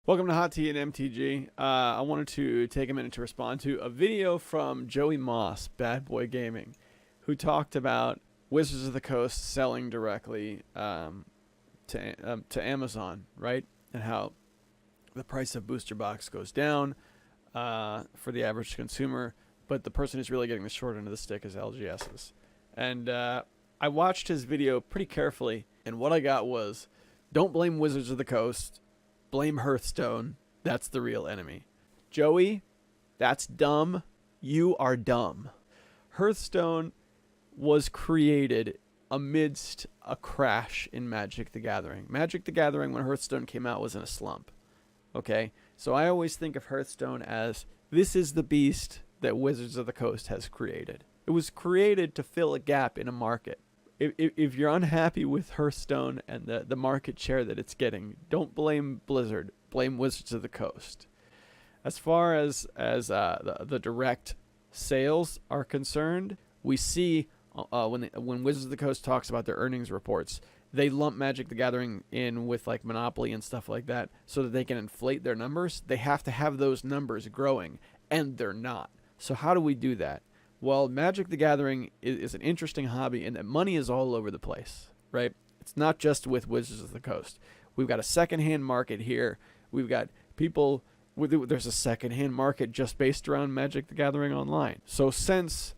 Welcome to Hot Tea and MTG. I wanted to take a minute to respond to a video from Joey Moss, Bad Boy Gaming, who talked about Wizards of the Coast selling directly to Amazon, right? And how the price of booster box goes down for the average consumer, but the person who's really getting the short end of the stick is LGSs. And I watched his video pretty carefully, and what I got was, don't blame Wizards of the Coast. Blame Hearthstone. That's the real enemy. Joey, that's dumb. You are dumb. Hearthstone was created amidst a crash in Magic the Gathering. Magic the Gathering, when Hearthstone came out, was in a slump. Okay? So I always think of Hearthstone as, this is the beast that Wizards of the Coast has created. It was created to fill a gap in a market. If you're unhappy with Hearthstone and the market share that it's getting, don't blame Blizzard. Blame Wizards of the Coast. As far as the direct sales are concerned, we see when Wizards of the Coast talks about their earnings reports, they lump Magic the Gathering in with like Monopoly and stuff like that so that they can inflate their numbers. They have to have those numbers growing, and they're not. So how do we do that? Well, Magic the Gathering is an interesting hobby in that money is all over the place, right? It's not just with Wizards of the Coast. We've got a secondhand market here. We've got people, there's a secondhand market just based around Magic the Gathering online. So since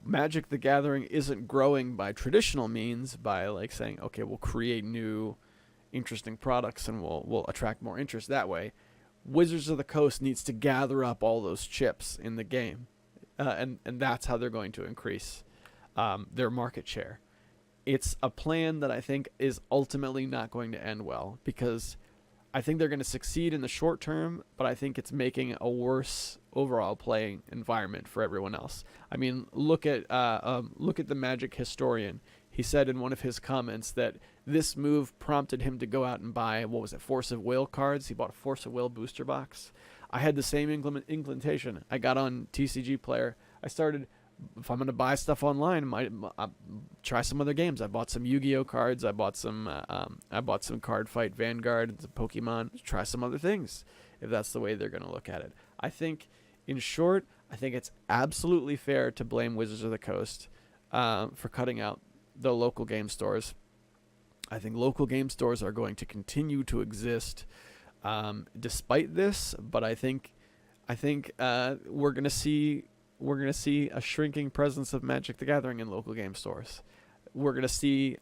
Magic the Gathering isn't growing by traditional means, by like saying, okay, we'll create new interesting products and we'll attract more interest that way, Wizards of the Coast needs to gather up all those chips in the game. And that's how they're going to increase their market share. It's a plan that I think is ultimately not going to end well, because I think they're going to succeed in the short term, but I think it's making a worse overall playing environment for everyone else. I mean, look at the Magic historian. He said in one of his comments that this move prompted him to go out and buy, what was it, Force of Will cards. He bought a Force of Will booster box. I had the same inclination. I got on TCG Player. I started, if I'm going to buy stuff online, I try some other games. I bought some Yu-Gi-Oh cards. I bought some Card Fight Vanguard, some Pokemon. Try some other things if that's the way they're going to look at it. I think, in short, I think it's absolutely fair to blame Wizards of the Coast for cutting out the local game stores. I think local game stores are going to continue to exist despite this, but I think we're gonna see a shrinking presence of Magic the Gathering in local game stores. We're gonna see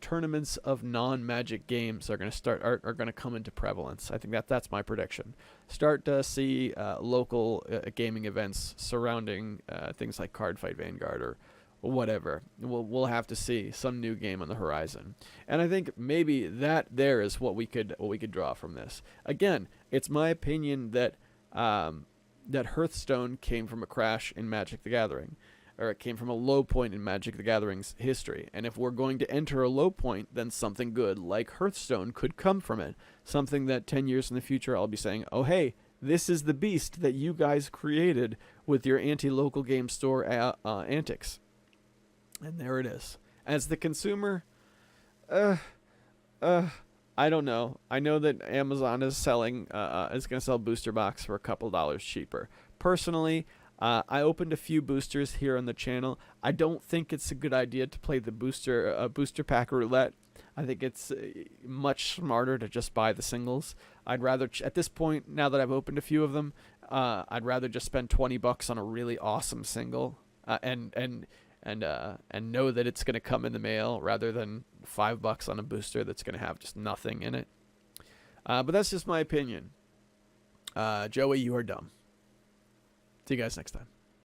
tournaments of non-Magic games are gonna come into prevalence. I think that's my prediction. Start to see local gaming events surrounding things like Card Fight Vanguard or whatever. We'll have to see some new game on the horizon, and I think maybe that there is what we could draw from this. Again, it's my opinion that that Hearthstone came from a crash in Magic the Gathering, or it came from a low point in Magic the Gathering's history. And if we're going to enter a low point, then something good like Hearthstone could come from it. Something that 10 years in the future I'll be saying, oh hey, this is the beast that you guys created with your anti-local game store antics. And there it is. As the consumer, I don't know. I know that Amazon is selling, is going to sell booster box for a couple dollars cheaper. Personally, I opened a few boosters here on the channel. I don't think it's a good idea to play the booster pack roulette. I think it's much smarter to just buy the singles. I'd rather, at this point, now that I've opened a few of them, I'd rather just spend $20 on a really awesome single, and know that it's going to come in the mail rather than $5 on a booster that's going to have just nothing in it. But that's just my opinion. Joey, you are dumb. See you guys next time.